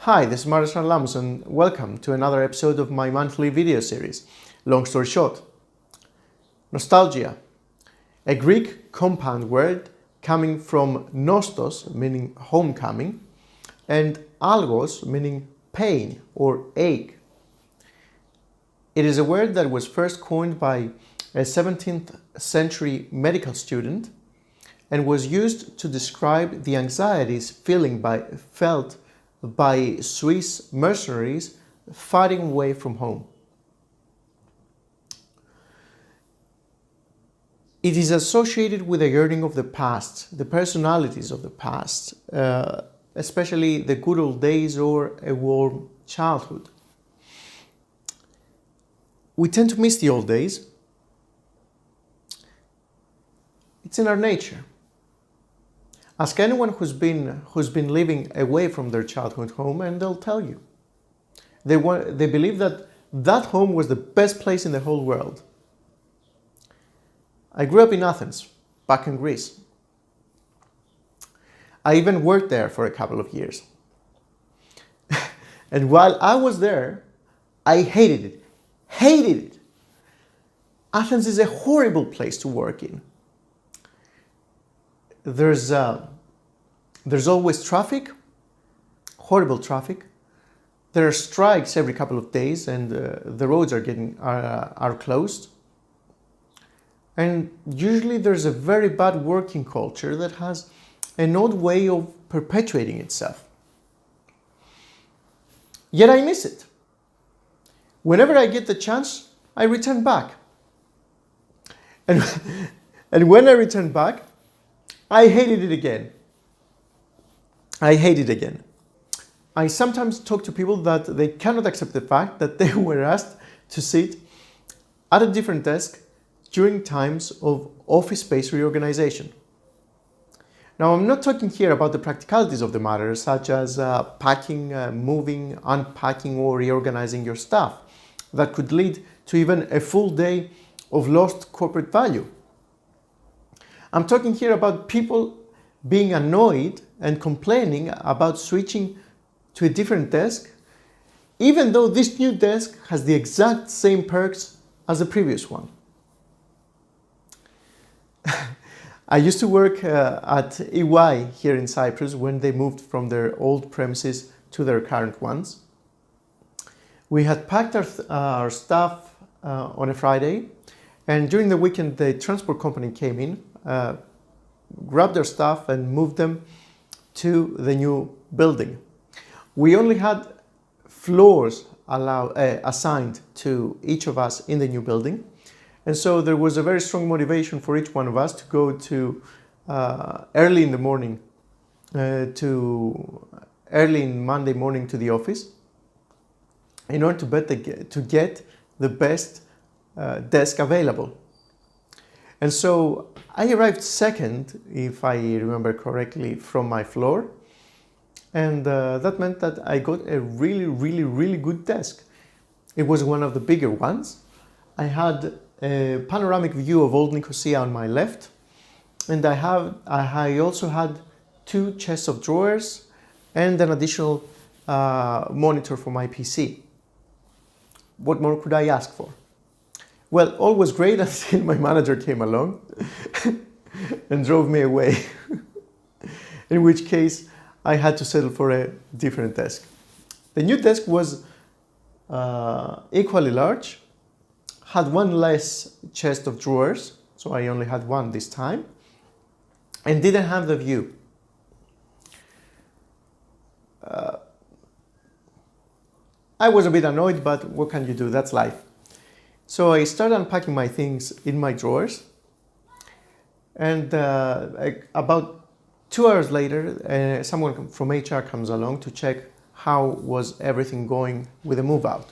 Hi, this is Marios-Nicolaos Charalambous and welcome to another episode of my monthly video series. Long story short, nostalgia, a Greek compound word coming from nostos, meaning homecoming, and algos, meaning pain or ache. It is a word that was first coined by a 17th century medical student and was used to describe the anxieties felt by Swiss mercenaries fighting away from home. It is associated with a yearning of the past, the personalities of the past, especially the good old days or a warm childhood. We tend to miss the old days. It's in our nature. Ask anyone who's been living away from their childhood home and they'll tell you. They believe that home was the best place in the whole world. I grew up in Athens, back in Greece. I even worked there for a couple of years. And while I was there, I hated it. Hated it. Athens is a horrible place to work in. There's always traffic, horrible traffic. There are strikes every couple of days, and the roads are closed. And usually there's a very bad working culture that has an odd way of perpetuating itself. Yet I miss it. Whenever I get the chance, I return back. And when I return back, I hated it again. I hate it again. I sometimes talk to people that they cannot accept the fact that they were asked to sit at a different desk during times of office space reorganization. Now, I'm not talking here about the practicalities of the matter, such as packing, moving, unpacking, or reorganizing your stuff. That could lead to even a full day of lost corporate value. I'm talking here about people being annoyed and complaining about switching to a different desk, even though this new desk has the exact same perks as the previous one. I used to work at EY here in Cyprus when they moved from their old premises to their current ones. We had packed our stuff on a Friday, and during the weekend the transport company came in, grabbed their stuff and moved them to the new building. We only had floors assigned to each of us in the new building, and so there was a very strong motivation for each one of us to go to early in Monday morning to the office in order to get the best desk available. And so I arrived second, if I remember correctly, from my floor. And that meant that I got a really good desk. It was one of the bigger ones. I had a panoramic view of Old Nicosia on my left. And I also had 2 chests of drawers and an additional monitor for my PC. What more could I ask for? Well, all was great until my manager came along and drove me away, in which case I had to settle for a different desk. The new desk was equally large, had 1 less chest of drawers, so I only had 1 this time, and didn't have the view. I was a bit annoyed, but what can you do? That's life. So I started unpacking my things in my drawers, and about 2 hours later, someone from HR comes along to check how was everything going with the move out.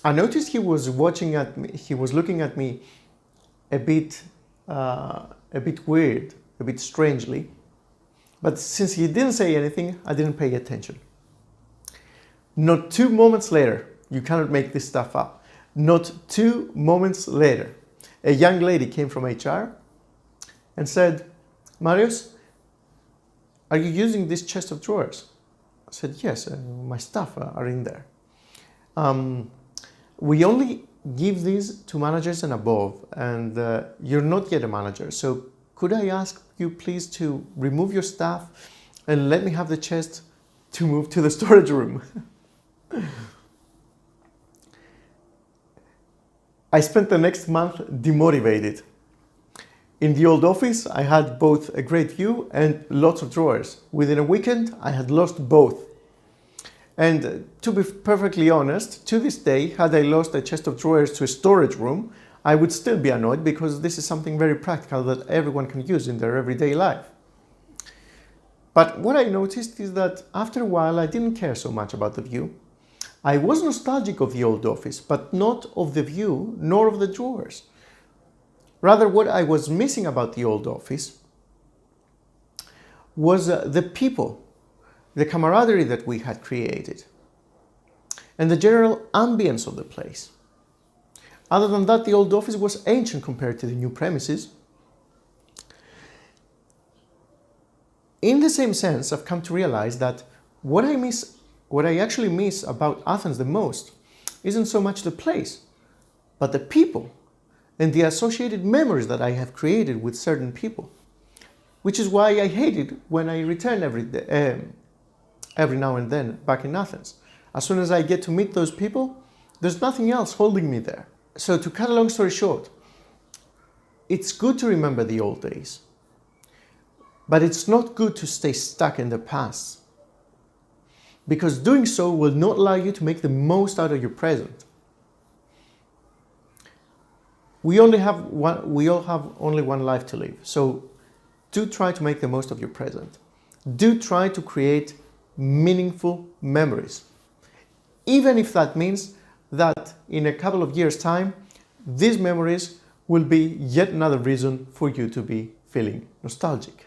I noticed he was looking at me a bit weird, a bit strangely, but since he didn't say anything, I didn't pay attention. Not 2 moments later, you cannot make this stuff up. Not 2 moments later, a young lady came from HR and said, "Marios, are you using this chest of drawers?" I said, yes, my staff are in there. We only give these to managers and above, and you're not yet a manager. So could I ask you please to remove your staff and let me have the chest to move to the storage room? I spent the next month demotivated. In the old office, I had both a great view and lots of drawers. Within a weekend, I had lost both. And to be perfectly honest, to this day, had I lost a chest of drawers to a storage room, I would still be annoyed because this is something very practical that everyone can use in their everyday life. But what I noticed is that after a while, I didn't care so much about the view. I was nostalgic of the old office, but not of the view, nor of the drawers. Rather, what I was missing about the old office was the people, the camaraderie that we had created, and the general ambience of the place. Other than that, the old office was ancient compared to the new premises. In the same sense, I've come to realize that what I actually miss about Athens the most isn't so much the place, but the people and the associated memories that I have created with certain people, which is why I hate it when I return every now and then back in Athens. As soon as I get to meet those people, there's nothing else holding me there. So to cut a long story short, it's good to remember the old days, but it's not good to stay stuck in the past, because doing so will not allow you to make the most out of your present. We all have only one life to live, so do try to make the most of your present. Do try to create meaningful memories, even if that means that in a couple of years' time, these memories will be yet another reason for you to be feeling nostalgic.